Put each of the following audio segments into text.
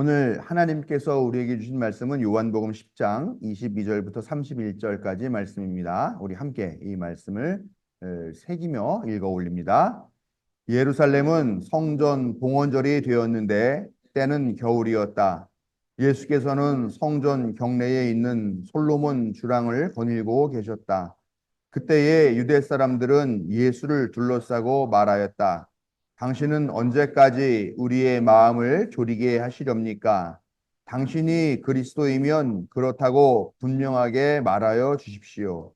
오늘 하나님께서 우리에게 주신 말씀은 요한복음 10장 22절부터 31절까지의 말씀입니다. 우리 함께 이 말씀을 새기며 읽어 올립니다. 예루살렘은 성전 봉헌절이 되었는데 때는 겨울이었다. 예수께서는 성전 경내에 있는 솔로몬 주랑을 거닐고 계셨다. 그때에 유대 사람들은 예수를 둘러싸고 말하였다. 당신은 언제까지 우리의 마음을 졸이게 하시렵니까? 당신이 그리스도이면 그렇다고 분명하게 말하여 주십시오.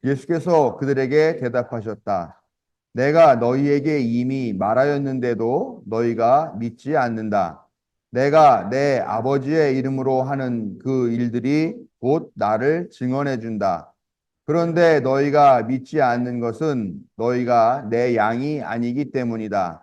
예수께서 그들에게 대답하셨다. 내가 너희에게 이미 말하였는데도 너희가 믿지 않는다. 내가 내 아버지의 이름으로 하는 그 일들이 곧 나를 증언해 준다. 그런데 너희가 믿지 않는 것은 너희가 내 양이 아니기 때문이다.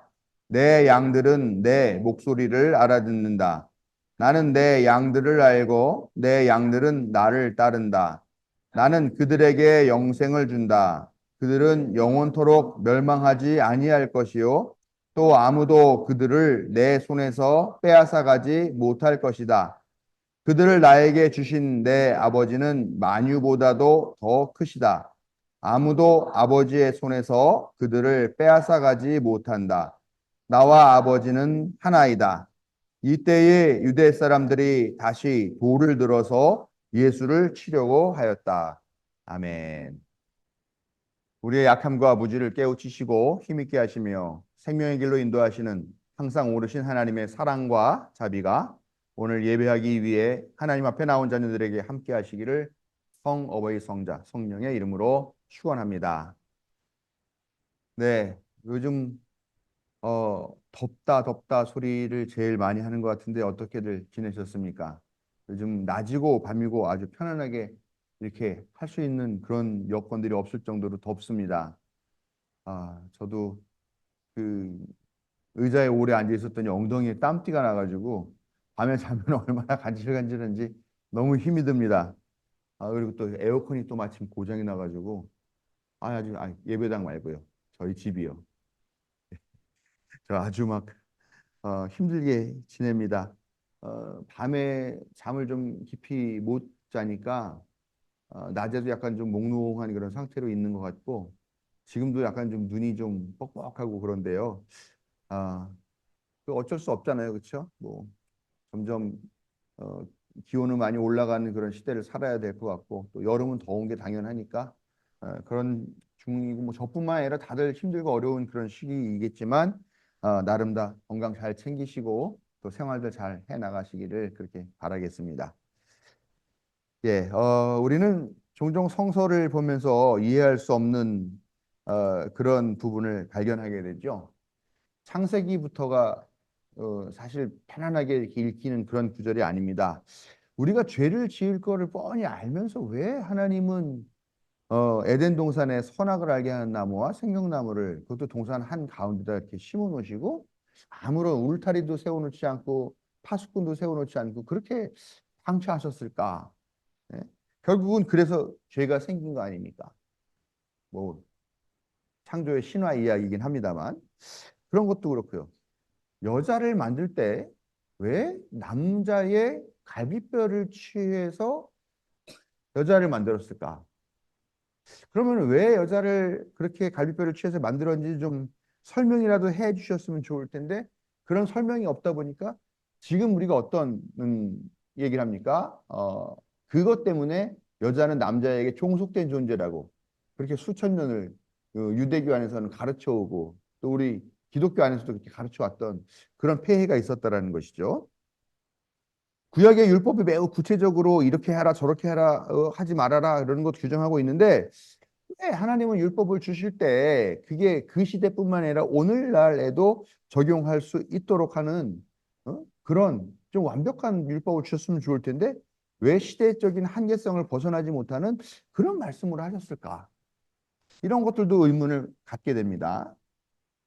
내 양들은 내 목소리를 알아듣는다. 나는 내 양들을 알고 내 양들은 나를 따른다. 나는 그들에게 영생을 준다. 그들은 영원토록 멸망하지 아니할 것이요. 또 아무도 그들을 내 손에서 빼앗아 가지 못할 것이다. 그들을 나에게 주신 내 아버지는 만유보다도 더 크시다. 아무도 아버지의 손에서 그들을 빼앗아 가지 못한다. 나와 아버지는 하나이다. 이때에 유대 사람들이 다시 돌을 들어서 예수를 치려고 하였다. 아멘. 우리의 약함과 무지를 깨우치시고 힘있게 하시며 생명의 길로 인도하시는 항상 오르신 하나님의 사랑과 자비가 오늘 예배하기 위해 하나님 앞에 나온 자녀들에게 함께 하시기를 성 어버이 성자 성령의 이름으로 축원합니다. 네, 요즘 덥다 소리를 제일 많이 하는 것 같은데 어떻게들 지내셨습니까? 요즘 낮이고 밤이고 아주 편안하게 이렇게 할 수 있는 그런 여건들이 없을 정도로 덥습니다. 저도 그 의자에 오래 앉아 있었더니 엉덩이에 땀띠가 나가지고 밤에 자면 얼마나 간질간질한지 너무 힘이 듭니다. 그리고 또 에어컨이 또 마침 고장이 나가지고 예배당 말고요. 저희 집이요. 저 아주 막 힘들게 지냅니다. 밤에 잠을 좀 깊이 못 자니까 낮에도 약간 좀 몽롱한 그런 상태로 있는 것 같고 지금도 약간 좀 눈이 좀 뻑뻑하고 그런데요. 아, 그 어쩔 수 없잖아요, 그렇죠? 뭐 점점 어, 기온은 많이 올라가는 그런 시대를 살아야 될 것 같고 또 여름은 더운 게 당연하니까 그런 중이고 뭐 저뿐만 아니라 다들 힘들고 어려운 그런 시기이겠지만 나름 다 건강 잘 챙기시고 또 생활들 잘 해 나가시기를 그렇게 바라겠습니다. 예, 우리는 종종 성서를 보면서 이해할 수 없는 그런 부분을 발견하게 되죠. 창세기부터가 사실 편안하게 이렇게 읽히는 그런 구절이 아닙니다. 우리가 죄를 지을 거를 뻔히 알면서 왜 하나님은 에덴 동산에 선악을 알게 하는 나무와 생명나무를 그것도 동산 한 가운데다 이렇게 심어 놓으시고 아무런 울타리도 세워 놓지 않고 파수꾼도 세워 놓지 않고 그렇게 방치하셨을까? 예? 결국은 그래서 죄가 생긴 거 아닙니까? 뭐 창조의 신화 이야기이긴 합니다만 그런 것도 그렇고요. 여자를 만들 때 왜 남자의 갈비뼈를 취해서 여자를 만들었을까? 그러면 왜 여자를 그렇게 갈비뼈를 취해서 만들었는지 좀 설명이라도 해 주셨으면 좋을 텐데 그런 설명이 없다 보니까 지금 우리가 어떤 얘기를 합니까? 그것 때문에 여자는 남자에게 종속된 존재라고 그렇게 수천 년을 그 유대교 안에서는 가르쳐 오고 또 우리 기독교 안에서도 그렇게 가르쳐 왔던 그런 폐해가 있었다라는 것이죠. 구약의 율법이 매우 구체적으로 이렇게 하라 저렇게 하라 하지 말아라 이런 것 규정하고 있는데 왜 하나님은 율법을 주실 때 그게 그 시대뿐만 아니라 오늘날에도 적용할 수 있도록 하는 그런 좀 완벽한 율법을 주셨으면 좋을 텐데 왜 시대적인 한계성을 벗어나지 못하는 그런 말씀을 하셨을까? 이런 것들도 의문을 갖게 됩니다.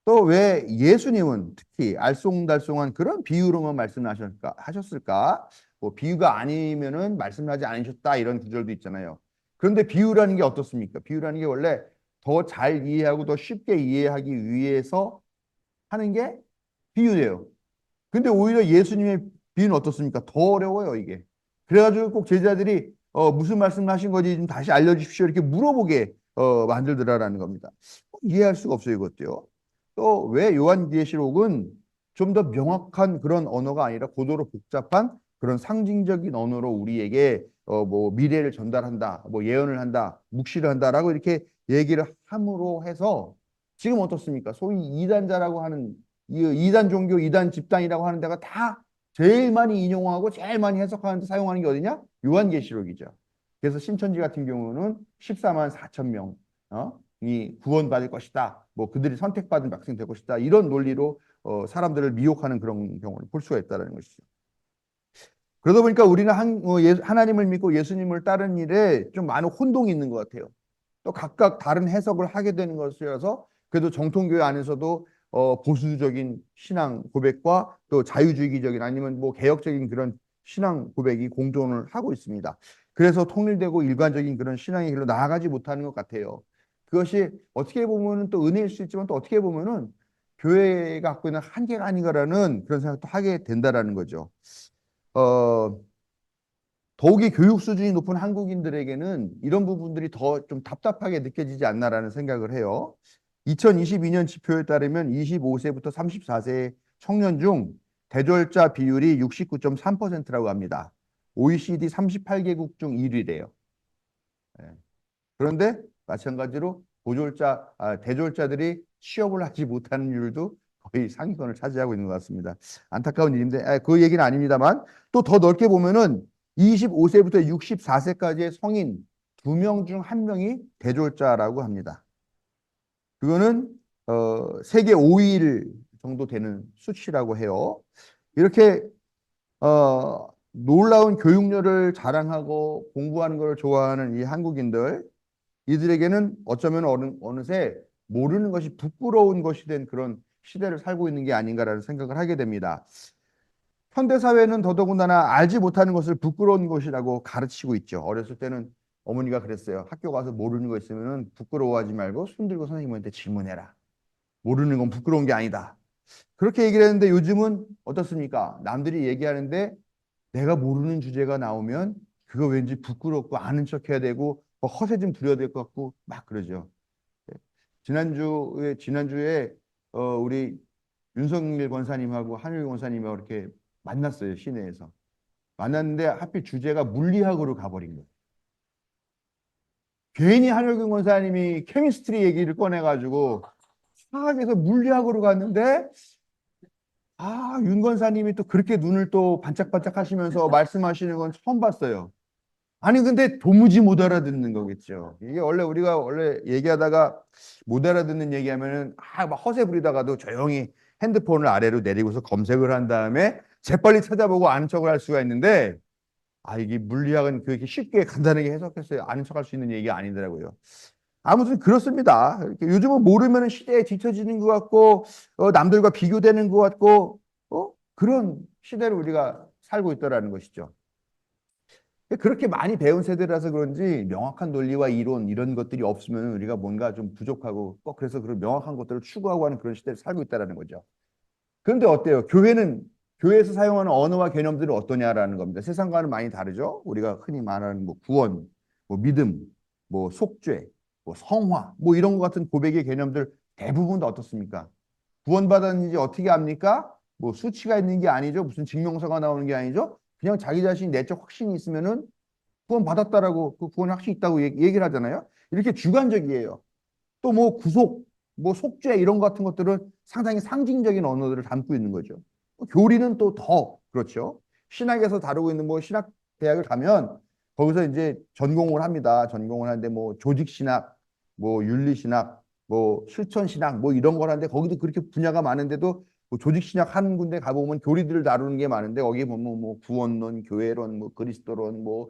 또 왜 예수님은 특히 알쏭달쏭한 그런 비유로만 하셨을까? 뭐 비유가 아니면은 말씀하지 않으셨다 이런 구절도 있잖아요. 그런데 비유라는 게 어떻습니까? 비유라는 게 원래 더 잘 이해하고 더 쉽게 이해하기 위해서 하는 게 비유예요. 근데 오히려 예수님의 비유는 어떻습니까? 더 어려워요, 이게. 그래가지고 꼭 제자들이 무슨 말씀을 하신 건지 좀 다시 알려주십시오. 이렇게 물어보게 만들더라라는 겁니다. 이해할 수가 없어요, 이것도요. 또 왜 요한계시록은 좀 더 명확한 그런 언어가 아니라 고도로 복잡한 그런 상징적인 언어로 우리에게 뭐 미래를 전달한다, 뭐 예언을 한다, 묵시를 한다라고 이렇게 얘기를 함으로 해서 지금 어떻습니까? 소위 이단자라고 하는 이 이단 종교, 이단 집단이라고 하는 데가 다 제일 많이 인용하고 제일 많이 해석하는데 사용하는 게 어디냐? 요한계시록이죠. 그래서 신천지 같은 경우는 14만 4천 명, 이 구원받을 것이다. 뭐 그들이 선택받은 백성이 될 것이다. 이런 논리로 사람들을 미혹하는 그런 경우를 볼 수가 있다는 것이죠. 그러다 보니까 우리는 하나님을 믿고 예수님을 따르는 일에 좀 많은 혼동이 있는 것 같아요. 또 각각 다른 해석을 하게 되는 것이라서 그래도 정통교회 안에서도 보수적인 신앙 고백과 또 자유주의적인 아니면 뭐 개혁적인 그런 신앙 고백이 공존을 하고 있습니다. 그래서 통일되고 일관적인 그런 신앙의 길로 나아가지 못하는 것 같아요. 그것이 어떻게 보면은 또 은혜일 수 있지만 또 어떻게 보면은 교회가 갖고 있는 한계가 아닌가라는 그런 생각도 하게 된다라는 거죠. 어, 더욱이 교육 수준이 높은 한국인들에게는 이런 부분들이 더 좀 답답하게 느껴지지 않나라는 생각을 해요. 2022년 지표에 따르면 25세부터 34세 청년 중 대졸자 비율이 69.3%라고 합니다. OECD 38개국 중 1위래요. 그런데 마찬가지로 대졸자들이 취업을 하지 못하는 율도 거의 상위권을 차지하고 있는 것 같습니다. 안타까운 일인데 그 얘기는 아닙니다만 또 더 넓게 보면은 25세부터 64세까지의 성인 2명 중 1명이 대졸자라고 합니다. 그거는 세계 5위 정도 되는 수치라고 해요. 이렇게 놀라운 교육열을 자랑하고 공부하는 걸 좋아하는 이 한국인들 이들에게는 어쩌면 어느새 모르는 것이 부끄러운 것이 된 그런 시대를 살고 있는 게 아닌가라는 생각을 하게 됩니다. 현대 사회는 더더군다나 알지 못하는 것을 부끄러운 것이라고 가르치고 있죠. 어렸을 때는 어머니가 그랬어요. 학교 가서 모르는 거 있으면 부끄러워하지 말고 손 들고 선생님한테 질문해라. 모르는 건 부끄러운 게 아니다. 그렇게 얘기를 했는데 요즘은 어떻습니까? 남들이 얘기하는데 내가 모르는 주제가 나오면 그거 왠지 부끄럽고 아는 척 해야 되고 뭐 허세 좀 부려야 될 것 같고 막 그러죠. 지난주에 우리 윤석열 권사님하고 한일 권사님하고 이렇게 만났어요, 시내에서. 만났는데 하필 주제가 물리학으로 가버린 거예요. 괜히 한일근 권사님이 케미스트리 얘기를 꺼내가지고 화학에서 물리학으로 갔는데 윤 권사님이 또 그렇게 눈을 또 반짝반짝 하시면서 말씀하시는 건 처음 봤어요. 아니 근데 도무지 못 알아듣는 거겠죠. 이게 우리가 원래 얘기하다가 못 알아듣는 얘기하면은 막 허세 부리다가도 조용히 핸드폰을 아래로 내리고서 검색을 한 다음에 재빨리 찾아보고 아는 척을 할 수가 있는데 이게 물리학은 그렇게 쉽게 간단하게 해석해서 아는 척할 수 있는 얘기가 아니더라고요. 아무튼 그렇습니다. 요즘은 모르면 시대에 뒤처지는 것 같고 남들과 비교되는 것 같고 그런 시대를 우리가 살고 있다라는 것이죠. 그렇게 많이 배운 세대라서 그런지 명확한 논리와 이론 이런 것들이 없으면 우리가 뭔가 좀 부족하고 꼭 그래서 그런 명확한 것들을 추구하고 하는 그런 시대를 살고 있다는 거죠. 그런데 어때요? 교회에서 사용하는 언어와 개념들은 어떠냐라는 겁니다. 세상과는 많이 다르죠. 우리가 흔히 말하는 뭐 구원, 뭐 믿음, 뭐 속죄, 뭐 성화, 뭐 이런 것 같은 고백의 개념들 대부분 다 어떻습니까? 구원받았는지 어떻게 압니까? 뭐 수치가 있는 게 아니죠. 무슨 증명서가 나오는 게 아니죠. 그냥 자기 자신이 내적 확신이 있으면은 구원받았다라고 그 구원 확신이 있다고 얘기를 하잖아요. 이렇게 주관적이에요. 또 뭐 구속, 뭐 속죄 이런 것 같은 것들은 상당히 상징적인 언어들을 담고 있는 거죠. 교리는 또 더 그렇죠. 신학에서 다루고 있는 뭐 신학 대학을 가면 거기서 이제 전공을 합니다. 전공을 하는데 뭐 조직 신학, 뭐 윤리 신학, 뭐 실천 신학 뭐 이런 걸 하는데 거기도 그렇게 분야가 많은데도 뭐 조직 신학 한 군데 가보면 교리들을 다루는 게 많은데 거기 보면 뭐 구원론, 교회론, 뭐 그리스도론, 뭐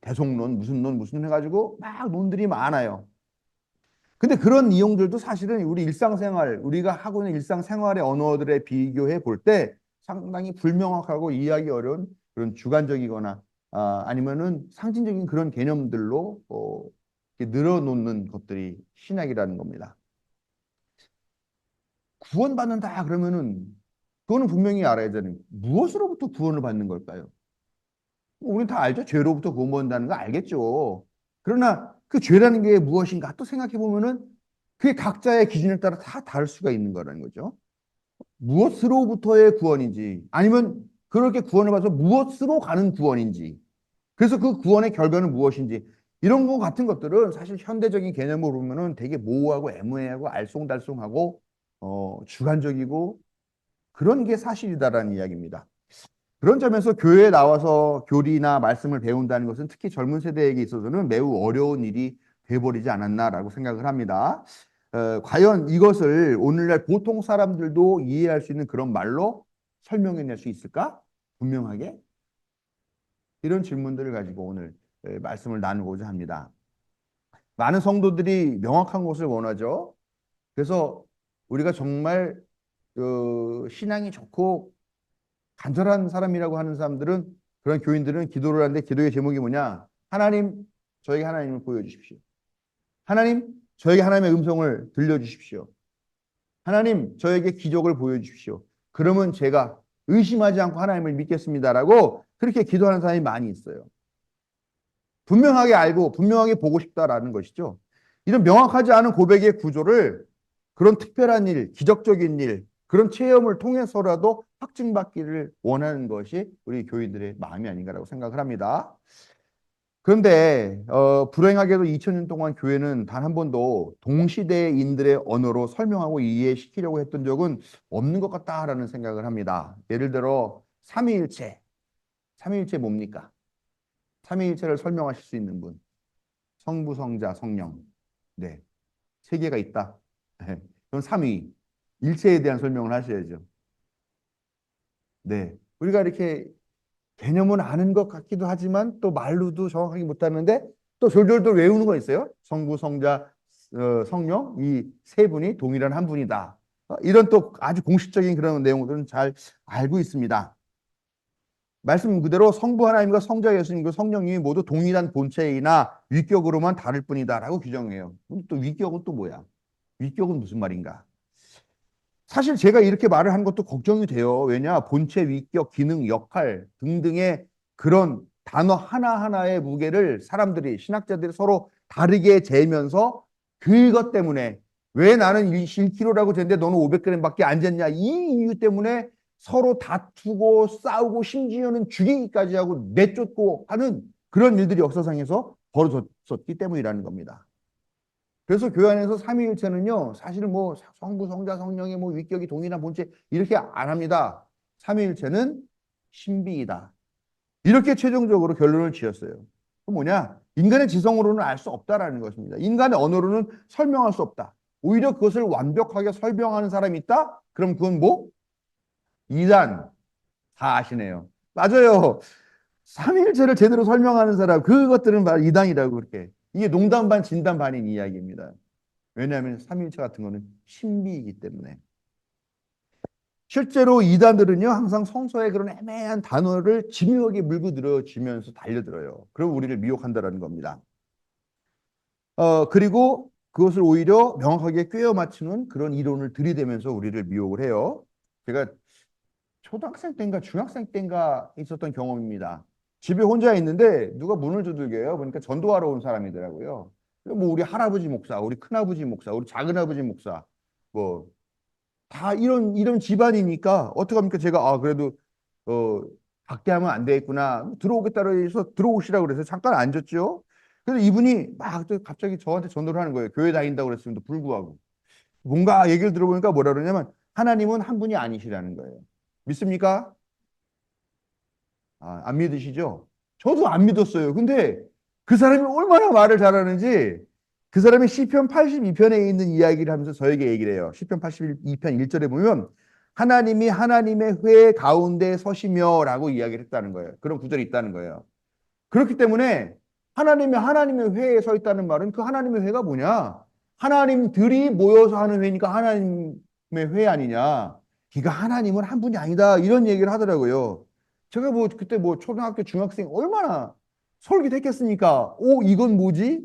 대속론, 무슨 론 해가지고 막 논들이 많아요. 근데 그런 이용들도 사실은 우리 일상생활, 우리가 하고 있는 일상생활의 언어들에 비교해 볼 때 상당히 불명확하고 이해하기 어려운 그런 주관적이거나 아니면은 상징적인 그런 개념들로 이렇게 늘어놓는 것들이 신학이라는 겁니다. 구원받는다 그러면은 그거는 분명히 알아야 되는, 무엇으로부터 구원을 받는 걸까요? 우리는 다 알죠. 죄로부터 구원받는다는 거 알겠죠. 그러나 그 죄라는 게 무엇인가 또 생각해 보면은 그게 각자의 기준에 따라 다 다를 수가 있는 거라는 거죠. 무엇으로부터의 구원인지 아니면 그렇게 구원을 받아서 무엇으로 가는 구원인지 그래서 그 구원의 결과는 무엇인지 이런 거 같은 것들은 사실 현대적인 개념으로 보면은 되게 모호하고 애매하고 알쏭달쏭하고 주관적이고 그런 게 사실이다라는 이야기입니다. 그런 점에서 교회에 나와서 교리나 말씀을 배운다는 것은 특히 젊은 세대에게 있어서는 매우 어려운 일이 돼버리지 않았나라고 생각을 합니다. 과연 이것을 오늘날 보통 사람들도 이해할 수 있는 그런 말로 설명해낼 수 있을까? 분명하게 이런 질문들을 가지고 오늘 말씀을 나누고자 합니다. 많은 성도들이 명확한 것을 원하죠. 그래서 우리가 정말 신앙이 좋고 간절한 사람이라고 하는 사람들은 그런 교인들은 기도를 하는데 기도의 제목이 뭐냐? 하나님, 저에게 하나님을 보여주십시오. 하나님, 저에게 하나님의 음성을 들려주십시오. 하나님, 저에게 기적을 보여주십시오. 그러면 제가 의심하지 않고 하나님을 믿겠습니다라고 그렇게 기도하는 사람이 많이 있어요. 분명하게 알고 분명하게 보고 싶다라는 것이죠. 이런 명확하지 않은 고백의 구조를 그런 특별한 일, 기적적인 일, 그런 체험을 통해서라도 확증받기를 원하는 것이 우리 교인들의 마음이 아닌가라고 생각을 합니다. 그런데 불행하게도 2000년 동안 교회는 단 한 번도 동시대인들의 언어로 설명하고 이해시키려고 했던 적은 없는 것 같다라는 생각을 합니다. 예를 들어 삼위일체. 삼위일체 뭡니까? 삼위일체를 설명하실 수 있는 분. 성부, 성자, 성령. 네. 세 개가 있다. 네. 그럼 삼위. 일체에 대한 설명을 하셔야죠. 네. 우리가 이렇게 개념은 아는 것 같기도 하지만 또 말로도 정확하게 못하는데 또 졸졸졸 외우는 거 있어요. 성부, 성자, 성령 이 세 분이 동일한 한 분이다. 이런 또 아주 공식적인 그런 내용들은 잘 알고 있습니다. 말씀 그대로 성부 하나님과 성자 예수님과 성령님이 모두 동일한 본체이나 위격으로만 다를 뿐이다라고 규정해요. 그럼 또 위격은 또 뭐야? 위격은 무슨 말인가? 사실 제가 이렇게 말을 하는 것도 걱정이 돼요. 왜냐? 본체, 위격, 기능, 역할 등등의 그런 단어 하나하나의 무게를 사람들이, 신학자들이 서로 다르게 재면서 그것 때문에 왜 나는 1kg라고 쟀는데 너는 500g밖에 안 쟀냐? 이 이유 때문에 서로 다투고 싸우고 심지어는 죽이기까지 하고 내쫓고 하는 그런 일들이 역사상에서 벌어졌기 때문이라는 겁니다. 그래서 교회 안에서 삼위일체는요, 사실은 뭐 성부, 성자, 성령의 뭐 위격이 동일한 본체 이렇게 안 합니다. 삼위일체는 신비이다. 이렇게 최종적으로 결론을 지었어요. 그 뭐냐? 인간의 지성으로는 알 수 없다라는 것입니다. 인간의 언어로는 설명할 수 없다. 오히려 그것을 완벽하게 설명하는 사람이 있다? 그럼 그건 뭐? 이단. 다 아시네요. 맞아요. 삼위일체를 제대로 설명하는 사람, 그것들은 바로 이단이라고 그렇게. 이게 농담 반 진담 반인 이야기입니다. 왜냐하면 삼위일체 같은 거는 신비이기 때문에. 실제로 이단들은요 항상 성서의 그런 애매한 단어를 집요하게 물고 들어주면서 달려들어요. 그럼 우리를 미혹한다라는 겁니다. 그리고 그것을 오히려 명확하게 꿰어 맞추는 그런 이론을 들이대면서 우리를 미혹을 해요. 제가 초등학생 때인가 중학생 때인가 있었던 경험입니다. 집에 혼자 있는데 누가 문을 두들겨요. 그러니까 전도하러 온 사람이더라고요. 뭐 우리 할아버지 목사, 우리 큰아버지 목사, 우리 작은아버지 목사, 뭐 다 이런 집안이니까 어떡합니까? 제가 그래도 어 박대하면 안 되겠구나. 들어오겠다고 해서 들어오시라고 그래서 잠깐 앉았죠. 그래서 이분이 막 갑자기 저한테 전도를 하는 거예요. 교회 다닌다고 그랬음에도 불구하고. 뭔가 얘기를 들어보니까 뭐라 그러냐면 하나님은 한 분이 아니시라는 거예요. 믿습니까? 안 믿으시죠? 저도 안 믿었어요. 근데 그 사람이 얼마나 말을 잘하는지 그 사람이 시편 82편에 있는 이야기를 하면서 저에게 얘기를 해요. 시편 82편 1절에 보면 하나님이 하나님의 회 가운데 서시며라고 이야기를 했다는 거예요. 그런 구절이 있다는 거예요. 그렇기 때문에 하나님의 회에 서 있다는 말은 그 하나님의 회가 뭐냐? 하나님들이 모여서 하는 회니까 하나님의 회 아니냐? 그러니까 하나님은 한 분이 아니다. 이런 얘기를 하더라고요. 제가 뭐 그때 뭐 초등학교 중학생 얼마나 솔깃했겠습니까? 이건 뭐지?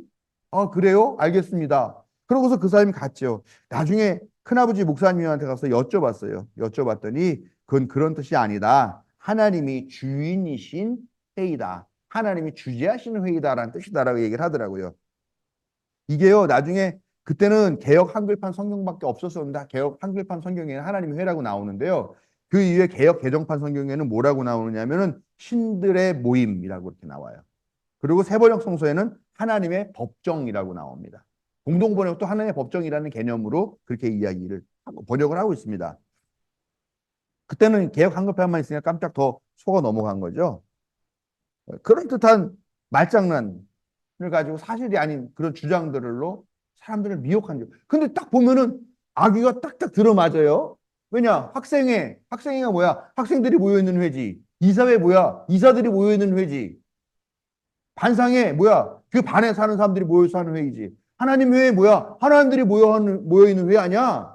그래요? 알겠습니다. 그러고서 그 사람이 갔죠. 나중에 큰아버지 목사님한테 가서 여쭤봤어요. 여쭤봤더니 그건 그런 뜻이 아니다. 하나님이 주인이신 회의다. 하나님이 주재하시는 회의다라는 뜻이다라고 얘기를 하더라고요. 이게요, 나중에 그때는 개역 한글판 성경밖에 없었었는데 개역 한글판 성경에는 하나님의 회라고 나오는데요. 그 이후에 개역 개정판 성경에는 뭐라고 나오느냐면은 신들의 모임이라고 이렇게 나와요. 그리고 새번역 성서에는 하나님의 법정이라고 나옵니다. 공동번역도 하나님의 법정이라는 개념으로 그렇게 이야기를 번역을 하고 있습니다. 그때는 개역 한글판만 있으니까 깜짝 더 속아 넘어간 거죠. 그런 듯한 말장난을 가지고 사실이 아닌 그런 주장들로 사람들을 미혹한 적. 근데 딱 보면은 악의가 딱딱 들어맞아요. 왜냐? 학생회가 뭐야? 학생들이 모여있는 회지. 이사회 뭐야? 이사들이 모여있는 회지. 반상회 뭐야? 그 반에 사는 사람들이 모여서 하는 회의지. 하나님 회의 뭐야? 하나님들이 모여있는 회의 아니야?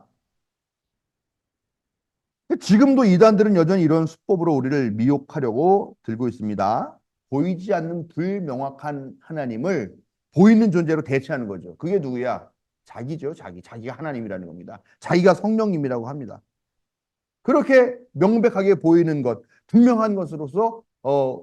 지금도 이단들은 여전히 이런 수법으로 우리를 미혹하려고 들고 있습니다. 보이지 않는 불명확한 하나님을 보이는 존재로 대체하는 거죠. 그게 누구야? 자기죠. 자기가 하나님이라는 겁니다. 자기가 성령님이라고 합니다. 그렇게 명백하게 보이는 것, 분명한 것으로서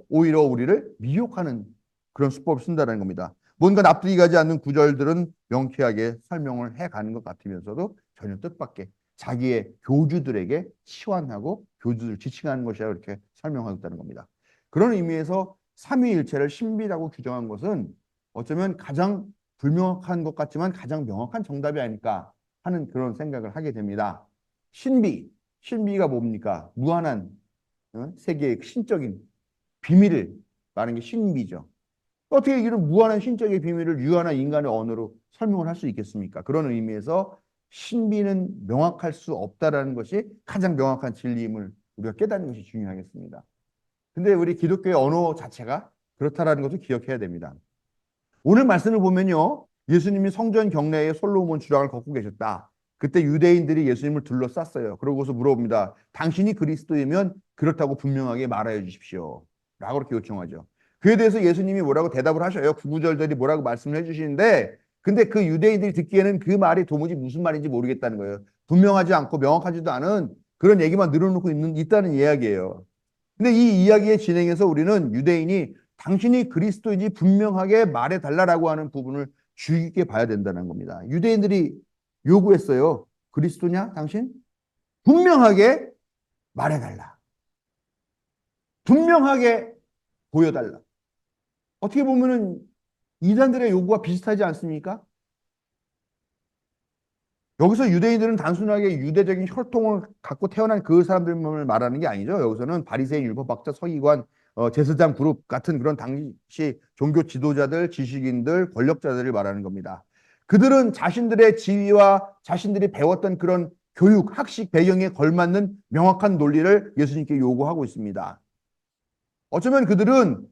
오히려 우리를 미혹하는 그런 수법을 쓴다는 겁니다. 뭔가 납득이 가지 않는 구절들은 명쾌하게 설명을 해가는 것 같으면서도 전혀 뜻밖의 자기의 교주들에게 치환하고 교주들 지칭하는 것이라고 이렇게 설명하고 있다는 겁니다. 그런 의미에서 삼위일체를 신비라고 규정한 것은 어쩌면 가장 불명확한 것 같지만 가장 명확한 정답이 아닐까 하는 그런 생각을 하게 됩니다. 신비가 뭡니까? 무한한 세계의 신적인 비밀을 말하는 게 신비죠. 어떻게 이런 무한한 신적인 비밀을 유한한 인간의 언어로 설명을 할 수 있겠습니까? 그런 의미에서 신비는 명확할 수 없다라는 것이 가장 명확한 진리임을 우리가 깨닫는 것이 중요하겠습니다. 근데 우리 기독교의 언어 자체가 그렇다라는 것을 기억해야 됩니다. 오늘 말씀을 보면요. 예수님이 성전 경내에 솔로몬 주랑을 걷고 계셨다. 그때 유대인들이 예수님을 둘러쌌어요. 그러고서 물어봅니다. 당신이 그리스도이면 그렇다고 분명하게 말하여 주십시오. 라고 그렇게 요청하죠. 그에 대해서 예수님이 뭐라고 대답을 하셔요. 구구절절히 뭐라고 말씀을 해주시는데 근데 그 유대인들이 듣기에는 그 말이 도무지 무슨 말인지 모르겠다는 거예요. 분명하지 않고 명확하지도 않은 그런 얘기만 늘어놓고 있다는 이야기예요. 근데 이 이야기의 진행에서 우리는 유대인이 당신이 그리스도인지 분명하게 말해달라고 하는 부분을 주의 깊게 봐야 된다는 겁니다. 유대인들이 요구했어요. 그리스도냐 당신? 분명하게 말해달라. 분명하게 보여달라. 어떻게 보면은 이단들의 요구가 비슷하지 않습니까? 여기서 유대인들은 단순하게 유대적인 혈통을 갖고 태어난 그 사람들을 말하는 게 아니죠. 여기서는 바리새인, 율법학자, 서기관, 제사장 그룹 같은 그런 당시 종교 지도자들, 지식인들, 권력자들을 말하는 겁니다. 그들은 자신들의 지위와 자신들이 배웠던 그런 교육, 학식 배경에 걸맞는 명확한 논리를 예수님께 요구하고 있습니다. 어쩌면 그들은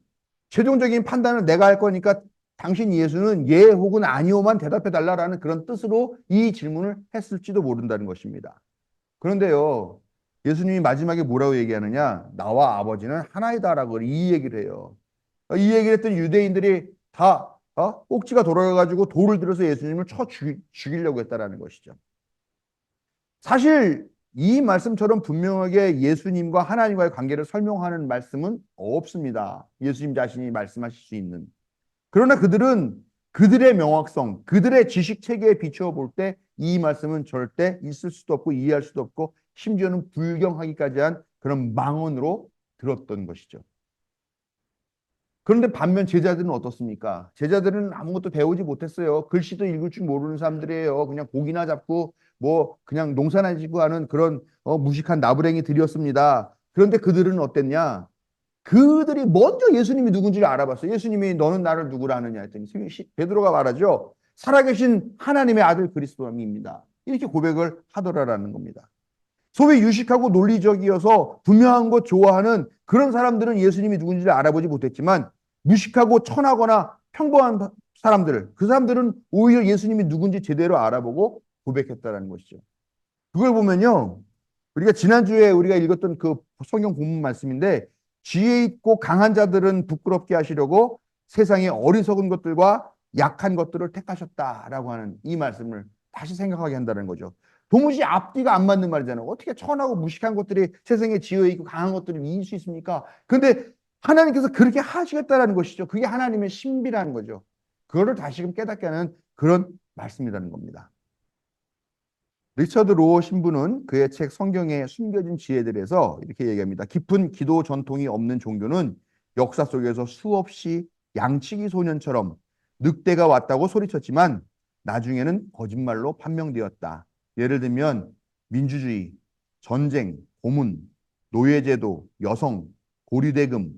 최종적인 판단을 내가 할 거니까 당신 예수는 예 혹은 아니오만 대답해 달라라는 그런 뜻으로 이 질문을 했을지도 모른다는 것입니다. 그런데요, 예수님이 마지막에 뭐라고 얘기하느냐? 나와 아버지는 하나이다라고 이 얘기를 해요. 이 얘기를 했더니 유대인들이 다 꼭지가 돌아가가지고 돌을 들어서 예수님을 죽이려고 했다라는 것이죠. 사실 이 말씀처럼 분명하게 예수님과 하나님과의 관계를 설명하는 말씀은 없습니다. 예수님 자신이 말씀하실 수 있는. 그러나 그들은 그들의 명확성, 그들의 지식 체계에 비추어 볼 때 이 말씀은 절대 있을 수도 없고 이해할 수도 없고 심지어는 불경하기까지 한 그런 망언으로 들었던 것이죠. 그런데 반면 제자들은 어떻습니까? 제자들은 아무것도 배우지 못했어요. 글씨도 읽을 줄 모르는 사람들이에요. 그냥 고기나 잡고 뭐 그냥 농사나 짓고 하는 그런 무식한 나부랭이들이었습니다. 그런데 그들은 어땠냐? 그들이 먼저 예수님이 누군지를 알아봤어요. 예수님이 너는 나를 누구라 하느냐 했더니 베드로가 말하죠. 살아계신 하나님의 아들 그리스도입니다. 이렇게 고백을 하더라라는 겁니다. 소위 유식하고 논리적이어서 분명한 것 좋아하는 그런 사람들은 예수님이 누군지를 알아보지 못했지만 무식하고 천하거나 평범한 사람들, 그 사람들은 오히려 예수님이 누군지 제대로 알아보고 고백했다라는 것이죠. 그걸 보면요. 우리가 지난주에 우리가 읽었던 그 성경 본문 말씀인데 지혜 있고 강한 자들은 부끄럽게 하시려고 세상의 어리석은 것들과 약한 것들을 택하셨다라고 하는 이 말씀을 다시 생각하게 한다는 거죠. 도무지 앞뒤가 안 맞는 말이잖아요. 어떻게 천하고 무식한 것들이 세상에 지어 있고 강한 것들을 이길 수 있습니까? 근데 하나님께서 그렇게 하시겠다라는 것이죠. 그게 하나님의 신비라는 거죠. 그거를 다시금 깨닫게 하는 그런 말씀이라는 겁니다. 리처드 로어 신부는 그의 책 성경에 숨겨진 지혜들에서 이렇게 얘기합니다. 깊은 기도 전통이 없는 종교는 역사 속에서 수없이 양치기 소년처럼 늑대가 왔다고 소리쳤지만 나중에는 거짓말로 판명되었다. 예를 들면 민주주의, 전쟁, 고문, 노예제도, 여성, 고리대금,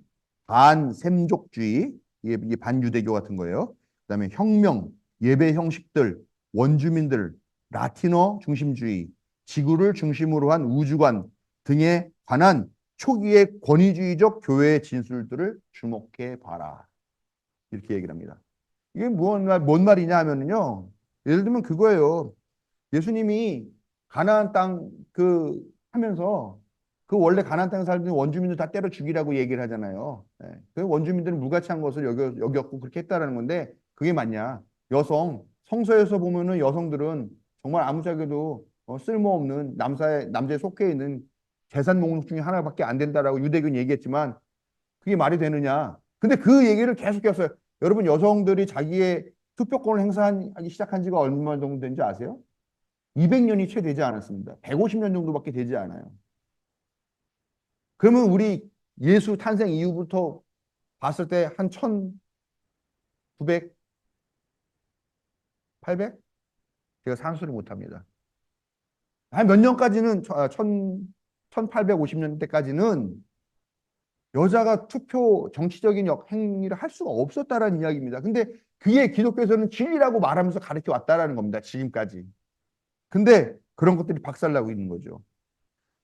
반샘족주의, 이게 반유대교 같은 거예요. 그다음에 혁명, 예배 형식들, 원주민들, 라틴어 중심주의, 지구를 중심으로 한 우주관 등에 관한 초기의 권위주의적 교회의 진술들을 주목해 봐라. 이렇게 얘기를 합니다. 이게 뭔 말이냐 하면요. 예를 들면 그거예요. 예수님이 가나안 땅 하면서 그 원래 가나안 땅에 살던 원주민들 다 때려 죽이라고 얘기를 하잖아요. 예. 그 원주민들은 무가치한 것을 여겼고 그렇게 했다라는 건데 그게 맞냐? 성서에서 보면은 여성들은 정말 아무짝에도 쓸모없는 남자에 속해 있는 재산 목록 중에 하나밖에 안 된다라고 유대교는 얘기했지만 그게 말이 되느냐? 근데 그 얘기를 계속했어요. 여러분 여성들이 자기의 투표권을 행사하기 시작한 지가 얼마 정도 된지 아세요? 200년이 채 되지 않았습니다. 150년 정도밖에 되지 않아요. 그러면 우리 예수 탄생 이후부터 봤을 때 한 1900, 800? 제가 산수를 못합니다. 한 몇 년까지는 1850년대까지는 여자가 정치적인 행위를 할 수가 없었다라는 이야기입니다. 근데 그게 기독교에서는 진리라고 말하면서 가르쳐 왔다라는 겁니다. 지금까지. 근데 그런 것들이 박살나고 있는 거죠.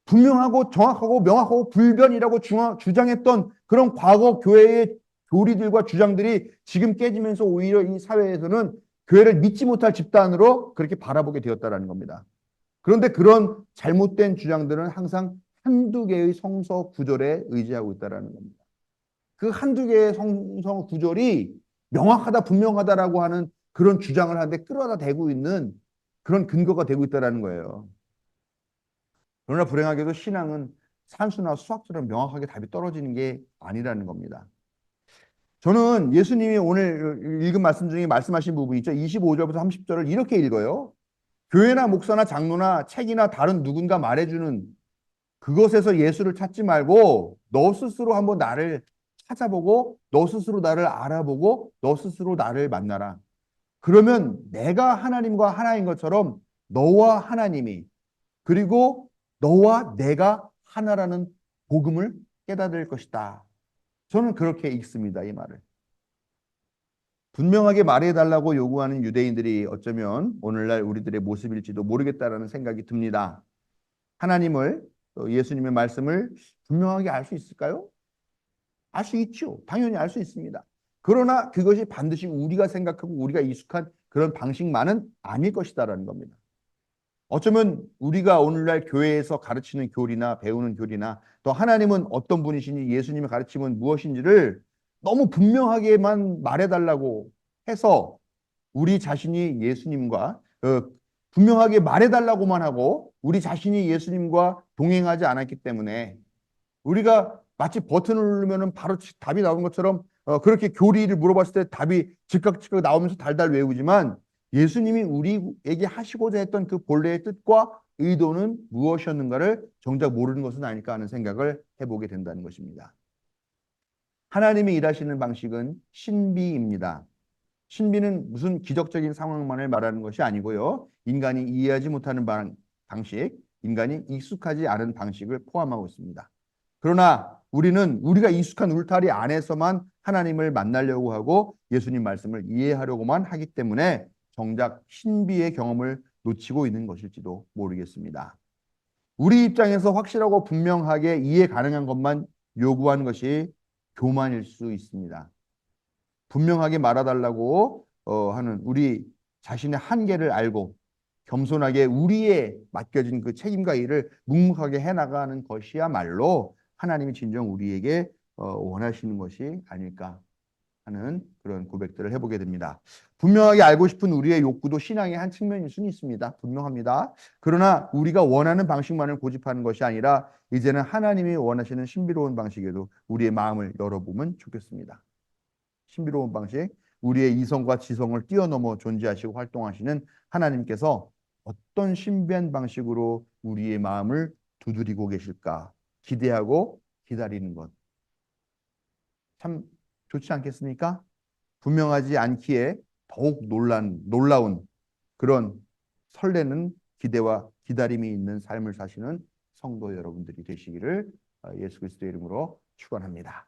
분명하고 정확하고 명확하고 불변이라고 주장했던 그런 과거 교회의 교리들과 주장들이 지금 깨지면서 오히려 이 사회에서는 교회를 믿지 못할 집단으로 그렇게 바라보게 되었다는 겁니다. 그런데 그런 잘못된 주장들은 항상 한두 개의 성서 구절에 의지하고 있다는 겁니다. 그 한두 개의 성서 구절이 명확하다, 분명하다라고 하는 그런 주장을 하는데 끌어다 대고 있는 그런 근거가 되고 있다는 거예요. 그러나 불행하게도 신앙은 산수나 수학처럼 명확하게 답이 떨어지는 게 아니라는 겁니다. 저는 예수님이 오늘 읽은 말씀 중에 말씀하신 부분 있죠. 25절부터 30절을 이렇게 읽어요. 교회나 목사나 장로나 책이나 다른 누군가 말해주는 그것에서 예수를 찾지 말고 너 스스로 한번 나를 찾아보고 너 스스로 나를 알아보고 너 스스로 나를 만나라. 그러면 내가 하나님과 하나인 것처럼 너와 하나님이 그리고 너와 내가 하나라는 복음을 깨닫을 것이다. 저는 그렇게 읽습니다. 이 말을. 분명하게 말해달라고 요구하는 유대인들이 어쩌면 오늘날 우리들의 모습일지도 모르겠다라는 생각이 듭니다. 하나님을 예수님의 말씀을 분명하게 알 수 있을까요? 알 수 있죠. 당연히 알 수 있습니다. 그러나 그것이 반드시 우리가 생각하고 우리가 익숙한 그런 방식만은 아닐 것이다라는 겁니다. 어쩌면 우리가 오늘날 교회에서 가르치는 교리나 배우는 교리나 또 하나님은 어떤 분이시니 예수님의 가르침은 무엇인지를 너무 분명하게만 말해달라고 해서 우리 자신이 예수님과 분명하게 말해달라고만 하고 우리 자신이 예수님과 동행하지 않았기 때문에 우리가 마치 버튼을 누르면 바로 답이 나오는 것처럼 그렇게 교리를 물어봤을 때 답이 즉각 나오면서 달달 외우지만 예수님이 우리에게 하시고자 했던 그 본래의 뜻과 의도는 무엇이었는가를 정작 모르는 것은 아닐까 하는 생각을 해보게 된다는 것입니다. 하나님이 일하시는 방식은 신비입니다. 신비는 무슨 기적적인 상황만을 말하는 것이 아니고요. 인간이 이해하지 못하는 방식, 인간이 익숙하지 않은 방식을 포함하고 있습니다. 그러나 우리는 우리가 익숙한 울타리 안에서만 하나님을 만나려고 하고 예수님 말씀을 이해하려고만 하기 때문에 정작 신비의 경험을 놓치고 있는 것일지도 모르겠습니다. 우리 입장에서 확실하고 분명하게 이해 가능한 것만 요구하는 것이 교만일 수 있습니다. 분명하게 말해달라고 하는 우리 자신의 한계를 알고 겸손하게 우리의 맡겨진 그 책임과 일을 묵묵하게 해나가는 것이야말로 하나님이 진정 우리에게 원하시는 것이 아닐까. 하는 그런 고백들을 해보게 됩니다. 분명하게 알고 싶은 우리의 욕구도 신앙의 한 측면일 수는 있습니다. 분명합니다. 그러나 우리가 원하는 방식만을 고집하는 것이 아니라 이제는 하나님이 원하시는 신비로운 방식에도 우리의 마음을 열어보면 좋겠습니다. 신비로운 방식, 우리의 이성과 지성을 뛰어넘어 존재하시고 활동하시는 하나님께서 어떤 신비한 방식으로 우리의 마음을 두드리고 계실까 기대하고 기다리는 것. 참 좋지 않겠습니까? 분명하지 않기에 더욱 놀라운 그런 설레는 기대와 기다림이 있는 삶을 사시는 성도 여러분들이 되시기를 예수 그리스도의 이름으로 축원합니다.